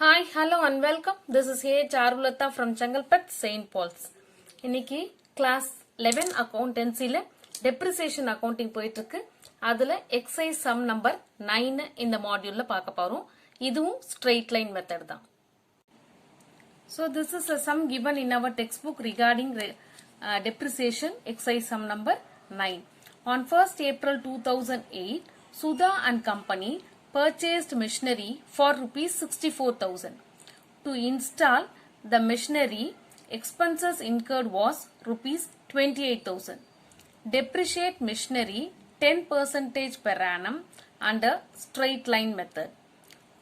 Hi, hello and welcome. This is H. Arulata from Changalpet, St. Paul's. இன்னைக்கு class 11 accountancyல depreciation accounting போயிட்டு இருக்கு. அதுல exercise sum number 9 இந்த மாடியூல்ல பார்க்க போறோம். இதுவும் straight line method தான். So this is a sum given in our textbook regarding depreciation exercise sum number 9. On 1st April 2008, Sudha and Company purchased machinery for rupees 64,000. To install the machinery, expenses incurred was rupees 28,000. Depreciate machinery 10% per annum under straight line method.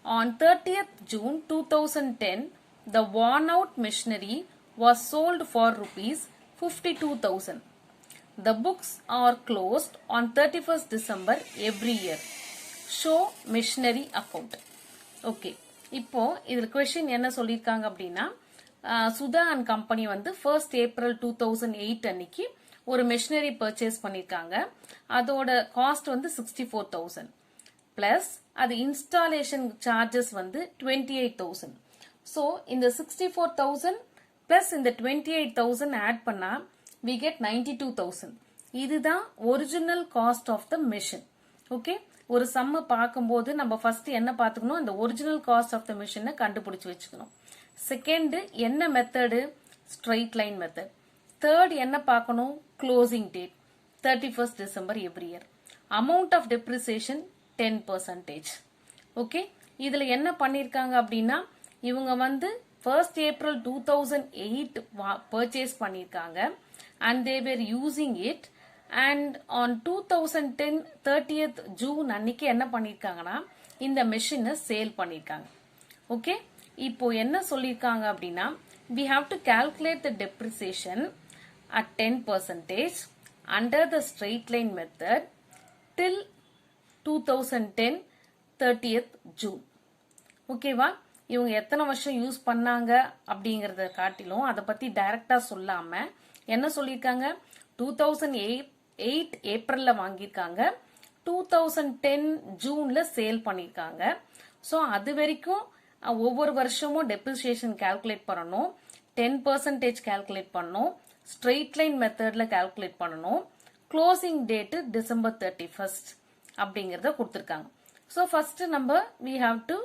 On 30th June 2010, the worn out machinery was sold for rupees 52,000. The books are closed on 31st December every year. Show machinery account. Okay. இப்போ இதுல question என்ன சொல்லிருக்காங்க அப்படின்னா Sudha and company வந்து 1st April 2008 அன்னைக்கு ஒரு machinery purchase பண்ணிருக்காங்க. அதோட காஸ்ட் வந்து 64,000 பிளஸ் அது இன்ஸ்டாலேஷன் சார்ஜஸ் வந்து 28,000. ஸோ இந்த 64,000 பிளஸ் இந்த 28,000 ஆட் பண்ணா we get 92,000. இதுதான் original cost of the machine. Okay, ஒரு சம்ம பார்க்கும்போது நம்ம ஃபர்ஸ்ட் என்ன பார்த்துக்கணும், அந்த ஒரிஜினல் காஸ்ட் ஆஃப் த மெஷினை கண்டுபிடிச்சு வச்சுக்கணும். செகண்ட் என்ன method, straight line method. Third என்ன பார்க்கணும், closing date 31st December every year. Amount of depreciation 10%. Okay, இதுல என்ன பண்ணிருக்காங்க அப்படின்னா இவங்க வந்து 1st April 2008 பர்ச்சேஸ் பண்ணிருக்காங்க and they were using it. And on 2010 30th June அன்னைக்கு என்ன பண்ணிருக்காங்கன்னா இந்த மெஷினை சேல் பண்ணிருக்காங்க. ஓகே, இப்போ என்ன சொல்லிருக்காங்க அப்படின்னா we have to calculate the depreciation at 10% under the straight line method till 2010 30th June. ஓகேவா, இவங்க எத்தனை வருஷம் யூஸ் பண்ணாங்க அப்படிங்கறத காட்டிலும் அதை பத்தி டைரக்டா சொல்லாம என்ன சொல்லிருக்காங்க, 2008 ஏப்ரல்ல வாங்கியிருக்காங்க, 2010 ஜூன்ல சேல் பண்ணிருக்காங்க. ஸோ அது வரைக்கும் ஒவ்வொரு வருஷமும் டெப்ரிசியேஷன் கால்குலேட் பண்ணணும், 10% கால்குலேட் பண்ணணும், ஸ்ட்ரெயிட் லைன் மெத்தட்ல கால்குலேட் பண்ணணும், க்ளோசிங் டேட் December 31st அப்படிங்கறத கொடுத்திருக்காங்க. ஸோ ஃபர்ஸ்ட் நம்ம we have to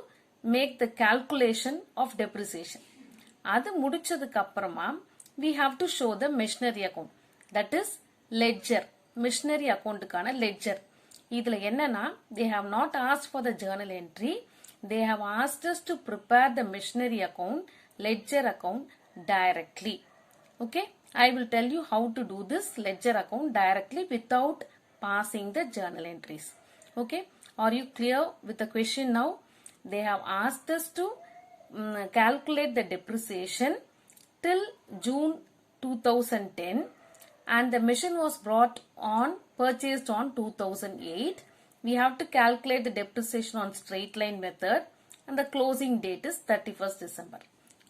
make the calculation of depreciation. அது முடிச்சதுக்கு அப்புறமா we have to show the machinery account, that is ledger. machinery accountக்கான ledger. இதுல என்னன்னா they have not asked for the journal entry, they have asked us to prepare the machinery account, ledger account directly. Okay, I will tell you how to do this ledger account directly without passing the journal entries. Okay, are you clear with the question now? They have asked us to calculate the depreciation till June 2010 and the machine was purchased on 2008. We have to calculate the depreciation on straight line method and the closing date is 31st December.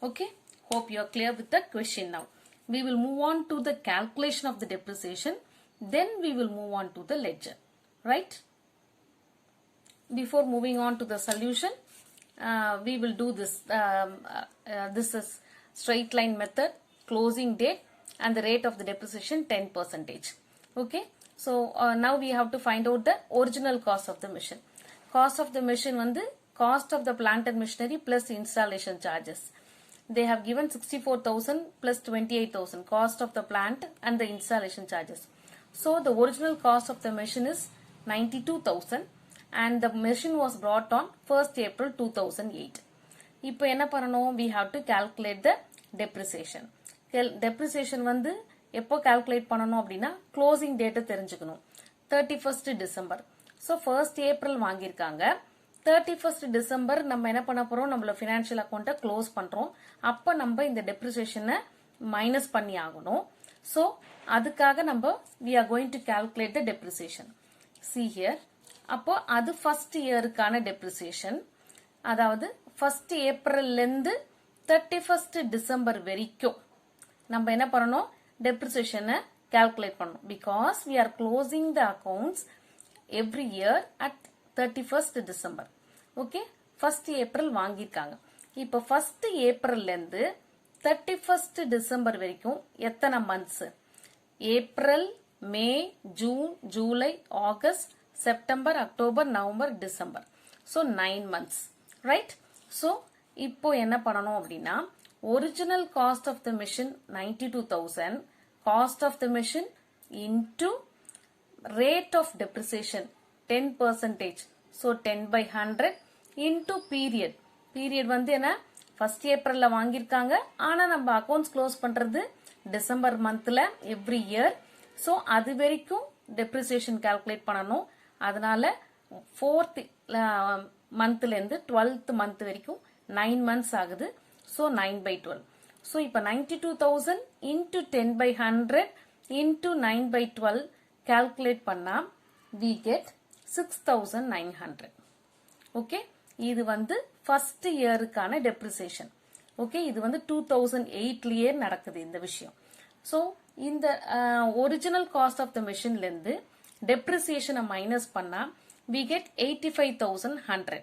Okay, hope you are clear with the question now. We will move on to the calculation of the depreciation, then we will move on to the ledger, right? Before moving on to the solution, we will do this. This is straight line method, closing date and the rate of the depreciation 10%. Okay, so now we have to find out the original cost of the machine. Cost of the machine வந்து cost of the plant and machinery plus installation charges. They have given 64,000 plus 28,000 cost of the plant and the installation charges. So the original cost of the machine is 92,000 and the machine was brought on 1st April 2008. இப்போ என்ன பண்ணணும், we have to calculate the depreciation. depreciation வந்து எப்போ calculate பண்ணணும் அப்படின்னா closing date தெரிஞ்சுக்கணும், 31st December. So 1st April வாங்கியிருக்காங்க, 31st December நம்ம என்ன பண்ண போறோம், நம்மள ஃபினான்ஷியல் அக்கௌண்ட்டை க்ளோஸ் பண்றோம். அப்ப நம்ம இந்த டெப்ரிசியேஷனை மைனஸ் பண்ணி ஆகணும். ஸோ அதுக்காக நம்ம we are going to calculate the depreciation. See here, அப்போ அது ஃபர்ஸ்ட் இயருக்கான டெப்ரிசியேஷன், அதாவது 1st ஏப்ரல்ல இருந்து 31st December வரைக்கும் நம்ம என்ன பண்ணணும், டெப்ரிசியேஷனை கால்குலேட் பண்ணணும். Because we are closing the accounts every year at 31st December. Okay, 1st April வாங்கியிருக்காங்க. இப்போ 1st ஏப்ரல்ல இருந்து 31st டிசம்பர் வரைக்கும் எத்தனை months? April, May, June, July, August, September, October, November, December. So 9 months, right? So இப்போ என்ன பண்ணணும் அப்படின்னா original cost of the machine 92,000, cost of the machine into rate of depreciation 10%, so 10/100 into period. period வந்து என்ன 1st ஏப்ரல்ல வாங்கியிருக்காங்க, ஆனா நம்ம accounts close பண்றது டிசம்பர் மந்த்ல எவ்ரி இயர். ஸோ அது வரைக்கும் டெப்ரிசியேஷன் கால்குலேட் பண்ணணும். அதனால 4th மந்த்ல இருந்து 12th மந்த் வரைக்கும் 9 months ஆகுது. ஸோ 9/12. ஸோ இப்போ 92,000 into 10/100 into 9/12 calculate பண்ணா we get 6,900. ஓகே, இது வந்து ஃபர்ஸ்ட் இயருக்கான டெப்ரிசியேஷன். ஓகே, இது வந்து 2008லயே நடக்குது இந்த விஷயம். ஸோ இந்த ஒரிஜினல் காஸ்ட் ஆஃப் த மிஷின்ல இருந்து டெப்ரிசியேஷனை மைனஸ் பண்ணா we get 85,100.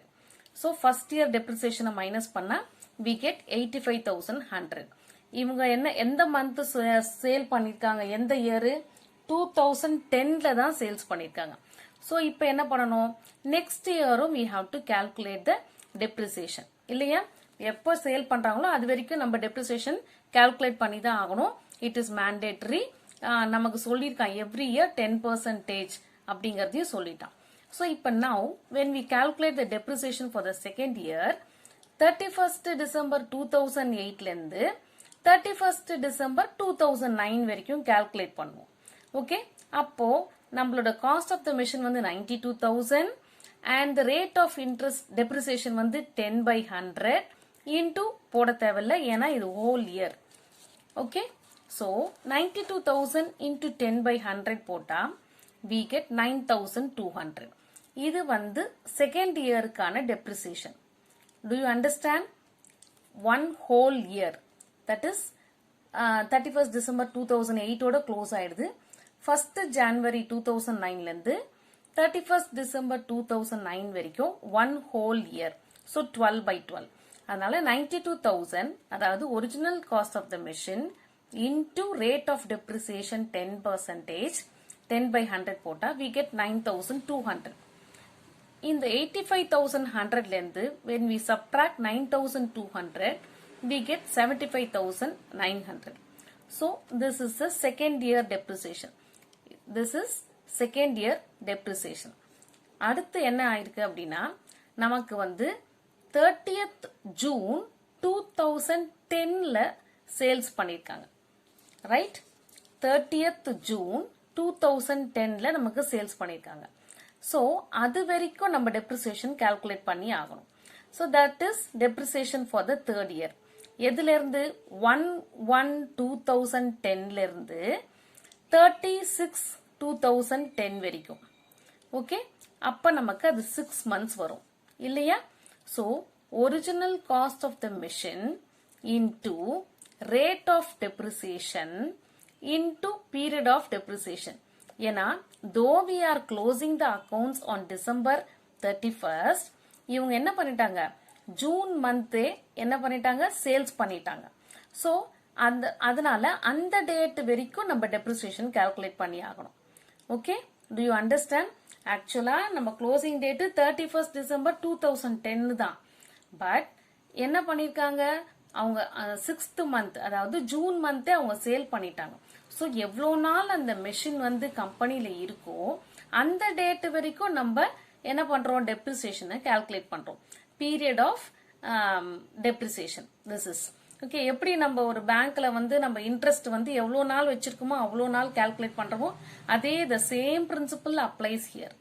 So first year டெப்ரிசியேஷனை மைனஸ் பண்ணா we get 85,100. இவங்க எந்த மந்த் சேல் பண்ணிருக்காங்க, எந்த இயரு? 2010ல தான் சேல்ஸ் பண்ணிருக்காங்க. ஸோ இப்போ என்ன பண்ணணும், next இயரும் we have to calculate the depreciation இல்லையா? எப்போ சேல் பண்றாங்களோ அது வரைக்கும் நம்ம டெப்ரிசியேஷன் கால்குலேட் பண்ணி தான் ஆகணும். It is mandatory. நமக்கு சொல்லியிருக்கான் எவ்ரி இயர் 10% அப்படிங்கறதையும் சொல்லிட்டான். ஸோ இப்போ now when we calculate the depreciation for the second year 31st December 2008ல இருந்து 31st டிசம்பர் 2009 வரைக்கும் கால்குலேட் பண்ணுவோம். ஓகே, அப்போ நம்மளோட காஸ்ட் ஆஃப் த மிஷின் வந்து 92,000 and the rate of interest depreciation வந்து 10/100 into போட தேவையில்ல, ஏன்னா இது whole year. Okay, so 92,000 into 10/100 போட்டா we get 9,200. இது வந்து செகண்ட் இயருக்கான depreciation. Do you understand? One whole year, that is 31st December 2008 ஓட க்ளோஸ் ஆயிடுது. 1st January 2009ல இருந்து 31st December 2009 வரைக்கும் one whole year. So 12/12. அதனால 92,000 அதாவது original cost of the machine into rate of depreciation 10%, 10/100 போட்டா we get 9,200. இந்த 85,100ல இருந்து when we subtract 9,200 we get 75,900. So this is the second year depreciation. This is second year depreciation. அடுத்து என்ன ஆயிருக்கு அப்படின்னா நமக்கு வந்து 30th June 2010ல சேல்ஸ் பண்ணிருக்காங்க, ரைட்? 30th June 2010ல நமக்கு சேல்ஸ் பண்ணிருக்காங்க. ஸோ அது வரைக்கும் நம்ம டெப்ரிசியேஷன் கால்குலேட் பண்ணி ஆகணும். So that is depreciation for the third year. எதுல இருந்து 1/1/2010ல இருந்து 36/2010 வரைக்கும். ஓகே, அப்ப நமக்கு அது 6 months வரும் இல்லையா? So original cost of the machine into rate of depreciation into period of depreciation. ஏன்னா though we are closing the accounts on December 31st, இவங்க என்ன பண்ணிட்டாங்க, ஜூன் மந்தே என்ன பண்ணிட்டாங்க, சேல்ஸ் பண்ணிட்டாங்க. ஸோ அதனால அந்த டேட் வரைக்கும் நம்ம டெப்ரிசியேஷன் கால்குலேட் பண்ணி ஆகணும். Okay, to you understand? ஆக்சுவலா நம்ம க்ளோசிங் டேட் 31st December 2010 தான். பட் என்ன பண்ணிருக்காங்க, அவங்க 6th month அதாவது ஜூன் மந்தே அவங்க சேல் பண்ணிட்டாங்க. ஸோ எவ்வளோ நாள் அந்த மெஷின் வந்து கம்பெனில இருக்கோ அந்த டேட் வரைக்கும் நம்ம என்ன பண்றோம், டெப்ரிசியேஷனை கால்குலேட் பண்றோம். Period of depreciation this is. Okay, எப்படி நம்ம ஒரு பேங்க்ல வந்து நம்ம இன்ட்ரெஸ்ட் வந்து எவ்வளோ நாள் வச்சிருக்கோமோ அவ்வளோ நாள் கால்குலேட் பண்றோமோ அதே the same principal applies here.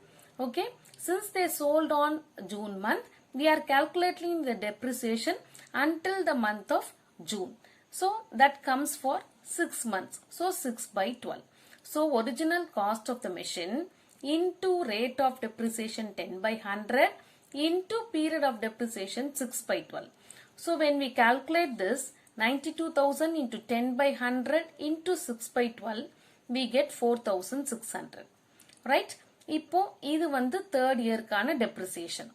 Okay, since they sold on June month we are calculating the depreciation until the month of June. So that comes for 6 months. So 6/12. So original cost of the machine into rate of depreciation 10/100 into period of depreciation 6/12. So when we calculate this 92,000 into 10/100 into 6/12 we get 4,600. Right? இப்போ இது வந்து third yearக்கான depreciation.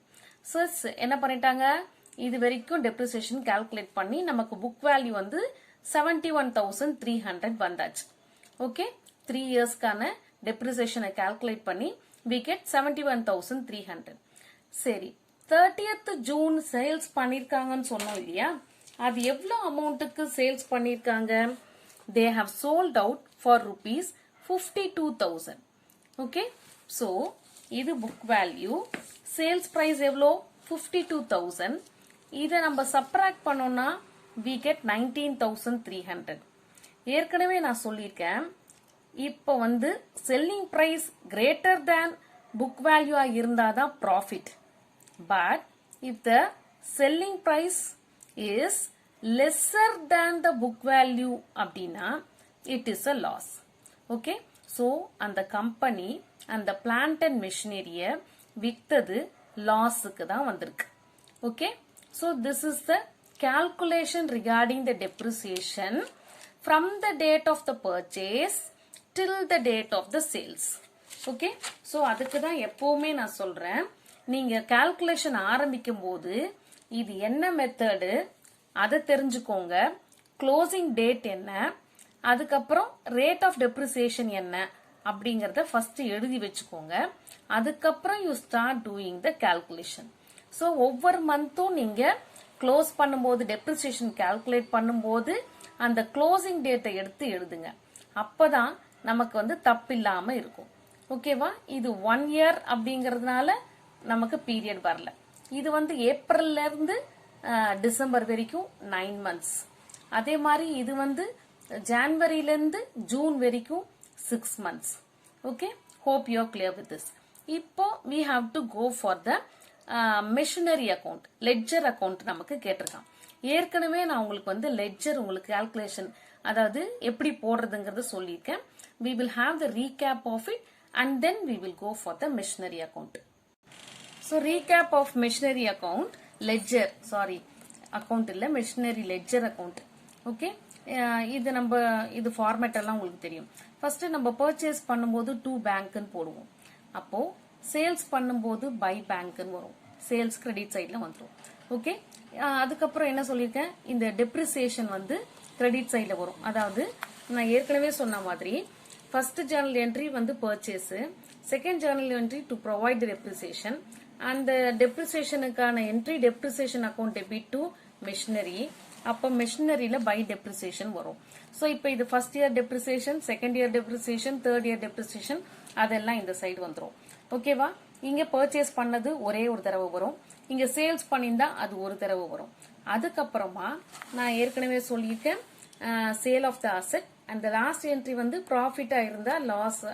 So என்ன பண்ணிட்டாங்க, இது வரைக்கும் depreciation calculate பண்ணி நமக்கு book value வந்து 71,300 வந்தாச்சு. ஓகே, 3 இயர்ஸ்க்கான டெப்ரிசியேஷனை கால்குலேட் பண்ணி we get 71,300. சரி, 30th ஜூன் சேல்ஸ் பண்ணிருக்காங்கன்னு சொன்னோம் இல்லையா, அது எவ்வளவு அமௌண்ட்டுக்கு சேல்ஸ் பண்ணிருக்காங்க? they have sold out for rupees 52,000. Okay, so இது புக் வேல்யூ, சேல்ஸ் பிரைஸ் எவ்வளோ 52,000. இதை நம்ம சப்ராக்ட் பண்ணோம்னா we get 19,300. ஏற்கனவே நான் சொல்லியிருக்கேன், இப்போ வந்து selling price greater than book value இருந்தாதான் profit. But if the selling price is lesser than the book value அப்படின்னா it is a loss. Okay, so அந்த கம்பெனி அந்த பிளான்ட் அண்ட் மெஷினரியை வித்தது லாஸுக்கு தான் வந்திருக்கு. Okay, so this is the calculation regarding the depreciation from the date of the purchase till the date of the sales. Okay, so அதுக்கு தான் எப்பவுமே நான் சொல்றேன், நீங்க கால்குலேஷன் ஆரம்பிக்கும் போது இது என்ன மெத்தடு அதை தெரிஞ்சுக்கோங்க, க்ளோசிங் டேட் என்ன, அதுக்கப்புறம் ரேட் ஆஃப் டெப்ரிசியேஷன் என்ன அப்படிங்கறத ஃபர்ஸ்ட் எழுதி வச்சுக்கோங்க. அதுக்கப்புறம் you start doing the calculation. So ஒவ்வொரு மந்த்தும் நீங்க க்ளோஸ் பண்ணும்போது டெப்ரிசியேஷன் கால்குலேட் பண்ணும்போது அந்த க்ளோசிங் டேட்டை எடுத்து எழுதுங்க. அப்பதான் நமக்கு வந்து தப்பில்லாம இருக்கும். ஓகேவா, இது 1 இயர் அப்படிங்கறதுனால நமக்கு பீரியட் வரல. இது வந்து ஏப்ரல்ல இருந்து டிசம்பர் வரைக்கும் 9 months. அதே மாதிரி இது வந்து ஜான்வரியில இருந்து ஜூன் வரைக்கும் 6 months. Okay, hope you are clear with this. இப்போ we have to go for the machinery account, ledger account நமக்கு கேட்டிருக்கான். ஏற்கனவே நான் உங்களுக்கு வந்து லெட்ஜர் உங்களுக்கு கால்குலேஷன் அதாவது எப்படி போடுறதுங்கிறது சொல்லியிருக்கேன். we will have the recap of it and then we will go for the machinery account. so recap of machinery account, ledger, sorry account இல்ல machinery ledger account. ஓகே, இது நம்ம இது ஃபார்மேட் எல்லாம் உங்களுக்கு தெரியும். ஃபர்ஸ்ட் நம்ம பர்ச்சேஸ் பண்ணும்போது to பேங்க்னு போடுவோம். அப்போ சேல்ஸ் பண்ணும்போது பை பேங்க்னு வரும், சேல்ஸ் கிரெடிட் சைட்ல வந்துடும். ஓகே, அதுக்கப்புறம் என்ன சொல்லியிருக்கேன், இந்த டெப்ரிசியேஷன் வந்து கிரெடிட் சைட்ல வரும். அதாவது நான் ஏற்கனவே சொன்ன மாதிரி ஃபர்ஸ்ட் ஜர்னல் என்ட்ரி வந்து purchase, second journal entry to provide the depreciation, அந்த டெப்ரிசியேஷனுக்கான entry depreciation account debit to machinery. அப்ப மெஷினரியில பை டெப்ரிசியேஷன் வரும். சோ இப்போ இது first year depreciation, second year depreciation, third year depreciation அதெல்லாம் இந்த சைடு வந்துடும். ஓகேவா, இங்க பர்ச்சேஸ் பண்ணது ஒரே ஒரு தடவை வரும், இங்க சேல்ஸ் பண்ணியிருந்தா அது ஒரு தடவை வரும். அதுக்கப்புறமா நான் ஏற்கனவே சொல்லியிருக்கேன் sale of the asset and last entry வந்து ப்ராஃபிட்டா இருந்தா லாஸ்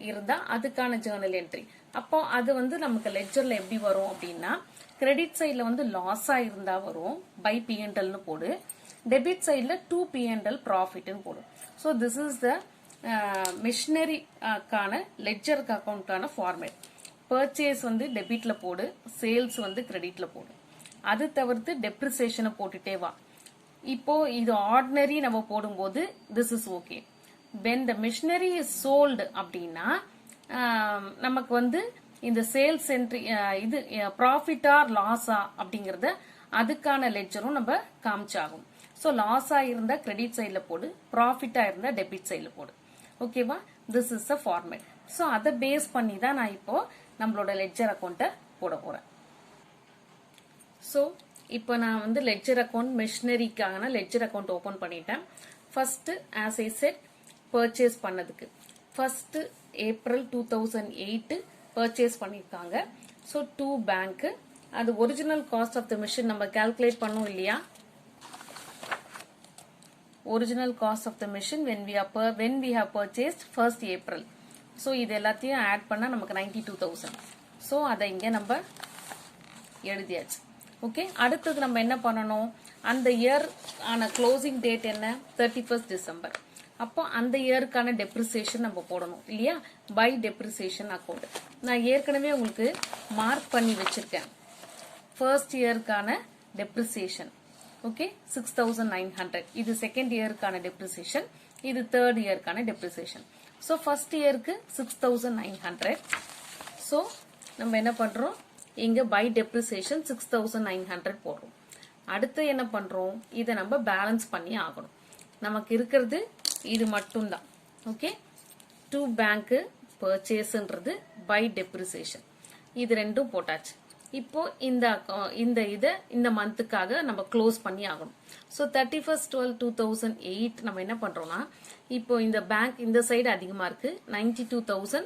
இருந்தா அதுக்கான ஜேர்னல் என்ட்ரி. அப்போ அது வந்து நமக்கு லெட்ஜர்ல எப்படி வரும் அப்படின்னா, கிரெடிட் சைட்ல வந்து லாஸா இருந்தா வரும் பை P&L போடு, டெபிட் சைட்ல 2 P&L ப்ராஃபிட்னு போடும். ஸோ திஸ் இஸ் த மிஷினரிக்கான லெட்ஜர் அக்கௌண்ட்டான ஃபார்மேட். பர்ச்சேஸ் வந்து டெபிட்ல போடு, சேல்ஸ் வந்து கிரெடிட்ல போடு. அது தவிர்த்து டெப்ரிசியேஷனை போட்டுட்டே வா. இப்போ இது ஆர்டினரி நம்ம போடும்போது this is okay. When the machinery is sold அப்படின்னா நமக்கு வந்து இந்த சேல்ஸ் என்ட்ரி இது ப்ராஃபிட் ஆர் லாஸா அப்படிங்கறத அதுக்கான லெட்ஜரும் நம்ம காமிச்சாகும். ஸோ லாஸா இருந்தா கிரெடிட் சைட்ல போடு, ப்ராஃபிட்டா இருந்தா டெபிட் சைட்ல போடு. ஓகேவா, this is a format. So அதை பேஸ் பண்ணி தான் நான் இப்போ நம்மளோட லெட்ஜர் அக்கௌண்ட்டை போட போறேன். ஸோ இப்போ நான் வந்து லெட்ஜர் அக்கௌண்ட் மெஷினரிக்கான லெட்ஜர் அக்கௌண்ட் ஓபன் பண்ணிட்டேன். First as I said purchase பண்ணதுக்கு ஃபர்ஸ்ட் ஏப்ரல் 2008 பர்ச்சேஸ் பண்ணிருக்காங்க. ஸோ டு பேங்க், அது original cost of the machine நம்ம கால்குலேட் பண்ணோம் இல்லையா, original cost of the machine when we have purchased 1st April. So இது எல்லாத்தையும் add பண்ணா நமக்கு 92,000. ஸோ அதை இங்க நம்ம எழுதியாச்சு. ஓகே, அடுத்தது நம்ம என்ன பண்ணணும், அந்த இயர் ஆன க்ளோசிங் டேட் என்ன 31st December. அப்போ அந்த இயருக்கான டெப்ரிசியேஷன் நம்ம போடணும் இல்லையா, பை டெப்ரிசியேஷன் அக்கௌண்ட். நான் ஏற்கனவே உங்களுக்கு மார்க் பண்ணி வச்சிருக்கேன். ஃபர்ஸ்ட் இயருக்கான டெப்ரிசியேஷன் ஓகே 6,900, இது செகண்ட் இயருக்கான டெப்ரிசியேஷன், இது தேர்ட் இயருக்கான டெப்ரிசியேஷன். ஸோ ஃபர்ஸ்ட் இயருக்கு 6,900. ஸோ நம்ம என்ன பண்றோம், இங்க பை டெப்ரிசியேஷன் 6,900 போடுறோம். அடுத்து என்ன பண்றோம், இதை நம்ம பேலன்ஸ் பண்ணி ஆகணும். நமக்கு இருக்கிறது இது மட்டும்தான். ஓகே, டு பேங்க் பர்ச்சேஸ்ன்றது பை டெப்ரிசியேஷன், இது ரெண்டும் போட்டாச்சு. இப்போ இந்த மந்த்துக்காக நம்ம க்ளோஸ் பண்ணி ஆகணும். ஸோ 31/12/2008 நம்ம என்ன பண்றோம்னா, இப்போ இந்த பேங்க் இந்த சைடு அதிகமா இருக்கு 92,000,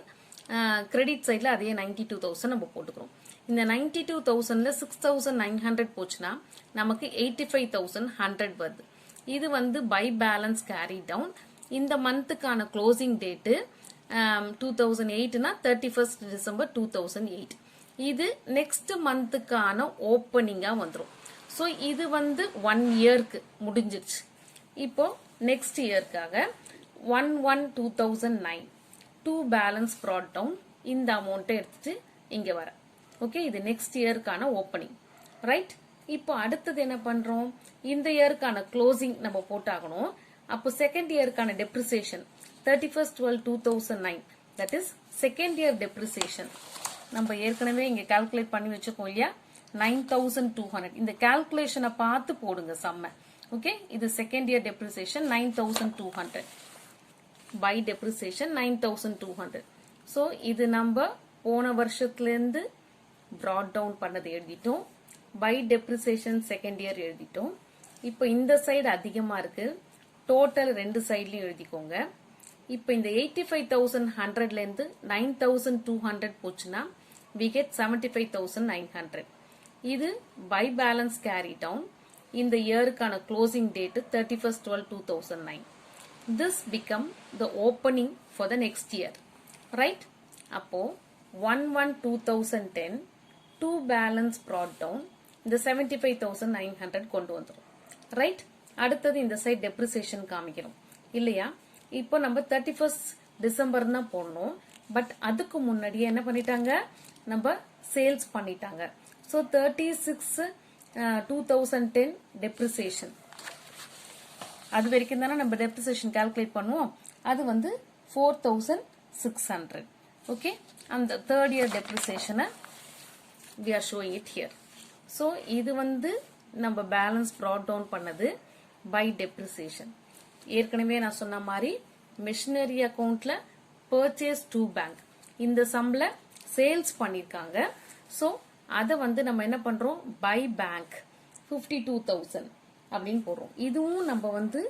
கிரெடிட் சைட்ல அதே 92,000 நம்ம போட்டுக்கிறோம். இந்த 92,000ல 6,900 போச்சுன்னா நமக்கு 85,100 வருது. இது வந்து பை பேலன்ஸ் கேரி டவுன். இந்த மந்த்துக்கான க்ளோசிங் டேட்டு 2008னா 31st December 2008. இது நெக்ஸ்ட் மந்த்துக்கான ஓப்பனிங்கா வந்துடும். ஸோ இது வந்து 1 இயர்க்கு முடிஞ்சிருச்சு. இப்போ நெக்ஸ்ட் இயர்க்காக 1/1/2009 டூ பேலன்ஸ் ப்ராட் டவுன் இந்த அமௌண்ட்டை எடுத்துட்டு இங்க வர. ஓகே, இது நெக்ஸ்ட் இயர்க்கான ஓப்பனிங், ரைட்? இப்போ அடுத்தது என்ன பண்றோம், இந்த இயர்க்கான க்ளோசிங் நம்ம போட்டாகணும். அப்போ செகண்ட் இயர்க்கான depreciation 31/12/2009, that is second year depreciation நம்ம ஏற்கனவே இங்க கால்குலேட் பண்ணி வச்சுக்கோம் இல்லையா, 9,200. இந்த கால்குலேஷனை பார்த்து போடுங்க சம்ம. ஓகே, இது second year depreciation 9,200 by depreciation 9,200. So இது நம்ம போன வருஷத்துல இருந்து brought down பண்ணது எழுதிட்டோம். பை டெப்ரிசியேஷன் செகண்ட் இயர் எழுதிட்டோம். இப்போ இந்த சைடு அதிகமா இருக்கு, டோட்டல் ரெண்டு சைட்லயும் எழுதிக்கோங்க. இப்போ இந்த 85,100ல இருந்து 9,200 போச்சுன்னா we get 75,900. இது பை பேலன்ஸ் கேரி டவுன். இந்த இயருக்கான closing date 31/12/2009. This become the opening for the next year, right? அப்போ 1/1/2010 டூ பேலன்ஸ் brought down இந்த 75,900 கொண்டு வந்துரும், ரைட்? அடுத்தது இந்த சைட் டெப்ரிசியேஷன் காமிக்கிறோம் இல்லையா. இப்போ நம்ம 31st December தான் போடணும். பட் அதுக்கு முன்னாடியே என்ன பண்ணிட்டாங்க, நம்ம சேல்ஸ் பண்ணிட்டாங்க. ஸோ 36/2010 டெப்ரிசியேஷன், அது வரைக்கும் தானே நம்ம டெப்ரிசியேஷன் கால்குலேட் பண்ணுவோம். அது வந்து 4,600. ஓகே, அந்த தேர்ட் இயர் டெப்ரிசியேஷனை we are showing it here. So இது வந்து நம்ம பேலன்ஸ் brought down பண்ணது பை டெப்ரிசியேஷன். ஏற்கனவே நான் சொன்ன மாதிரி மிஷினரி அக்கவுண்ட்ல பர்ச்சேஸ் டு பேங்க் இந்த சம்ல சேல்ஸ் பண்ணிருக்காங்க. ஸோ அதை வந்து நம்ம என்ன பண்றோம், பை பேங்க் 52,000 அப்படின்னு போடுறோம். இதுவும் நம்ம வந்து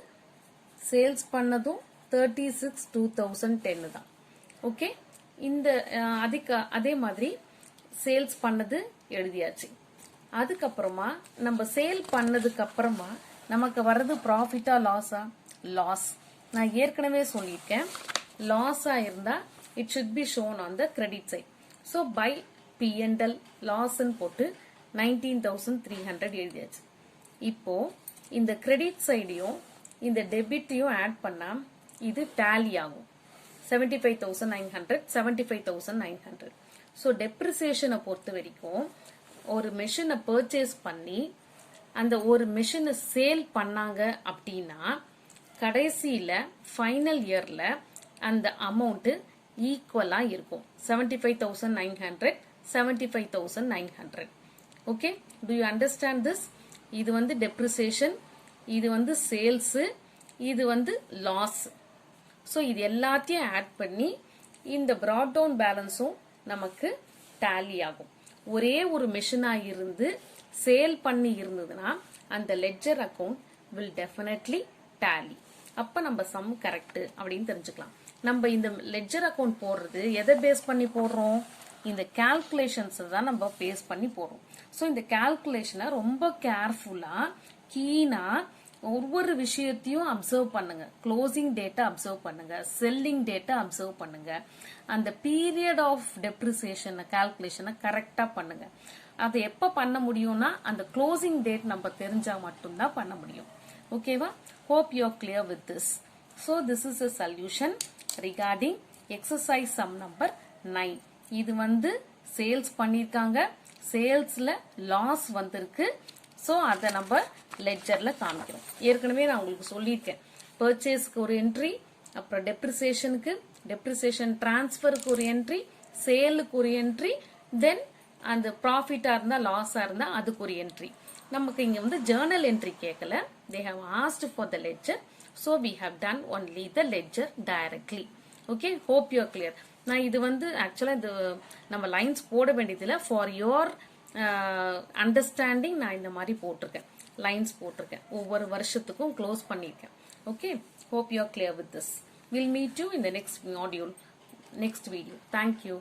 சேல்ஸ் பண்ணதும் 36/2010 தான். ஓகே, இந்த அதே மாதிரி சேல்ஸ் பண்ணது எழுதியாச்சு. அதுக்கப்புறமா நம்ம சேல் பண்ணதுக்கு அப்புறமா நமக்கு வர்றது ப்ராஃபிட்டா லாஸா? லாஸ். நான் ஏற்கனவே சொல்லியிருக்கேன், லாஸா இருந்தா it should be shown on the credit side. So by P&L லாஸ்ன்னு போட்டு 19,300 எழுதியாச்சு. இப்போ இந்த கிரெடிட் சைடையும் இந்த டெபிட்டையும் ஆட் பண்ணா இது டேலி ஆகும். 75,900 75,900. ஸோ டெப்ரிசியேஷனை பொறுத்த வரைக்கும் ஒரு மெஷினை பர்ச்சேஸ் பண்ணி அந்த ஒரு மெஷினை சேல் பண்ணாங்க அப்படின்னா கடைசியில ஃபைனல் இயர்ல அந்த அமௌண்ட் ஈக்குவலா இருக்கும். 75,900 75,900. Okay, to you understand this? இது வந்து டெப்ரிசியேஷன், இது வந்து சேல்ஸ், இது வந்து லாஸ். ஸோ இது எல்லாத்தையும் ஆட் பண்ணி இந்த brought down பேலன்ஸும் நமக்கு டேலி ஆகும். ஒரே ஒரு மெஷினா இருந்து சேல் பண்ணி இருந்ததுன்னா அந்த ledger account will definitely tally. அப்ப நம்ம சம் கரெக்ட் அப்படின்னு தெரிஞ்சுக்கலாம். நம்ம இந்த லெட்ஜர் அக்கவுண்ட் போடுறது எதை பேஸ் பண்ணி போடுறோம், இந்த கால்குலேஷன்ஸ் தான் நம்ம பேஸ் பண்ணி போடுறோம். ஸோ இந்த கால்குலேஷனை ரொம்ப கேர்ஃபுல்லா கீனா ஒவ்வொரு விஷயத்தையும் அப்சர்வ் பண்ணுங்க. க்ளோசிங் டேட்டா அப்சர்வ் பண்ணுங்க, செல்லிங் டேட்டா அப்சர்வ் பண்ணுங்க, அந்த பீரியட் ஆஃப் டெப்ரிசியேஷன் கால்குலேஷனை கரெக்டா பண்ணுங்க. அதை எப்ப பண்ண முடியும்னா அந்த க்ளோசிங் டேட் நம்ம தெரிஞ்சா மட்டும்தான் பண்ண முடியும். ஓகேவா? Hope you are clear with this. So this is a solution regarding exercise sum number 9. இது வந்து சேல்ஸ் பண்ணிருக்காங்க, சேல்ஸ்ல லாஸ் வந்திருக்கு. ஸோ அதை நம்ம லெட்ஜர்ல காமிக்கிறோம். ஏற்கனவே நான் உங்களுக்கு சொல்லியிருக்கேன், பர்ச்சேஸ்க்கு ஒரு என்ட்ரி, அப்புறம் டெப்ரிசியேஷனுக்கு, டெப்ரிசியேஷன் டிரான்ஸ்பருக்கு ஒரு என்ட்ரி, சேலுக்கு ஒரு என்ட்ரி, தென் அந்த ப்ராஃபிட்டா இருந்தா லாஸா இருந்தா அதுக்கு ஒரு என்ட்ரி. நமக்கு இங்க வந்து ஜர்னல் என்ட்ரி கேட்கல. they have asked for the ledger, so we have done only the ledger directly. okay, hope you are clear. நான் இது வந்து ஆக்சுவலா இது நம்ம லைன்ஸ் போட வேண்டியதில்லை. ஃபார் யோர் அண்டர்ஸ்டாண்டிங் நான் இந்த மாதிரி போட்டிருக்கேன், லைன்ஸ் போட்டிருக்கேன், ஒவ்வொரு வருஷத்துக்கும் க்ளோஸ் பண்ணியிருக்கேன். Okay, hope you are clear with this. We'll meet you in the next module, next video. Thank you.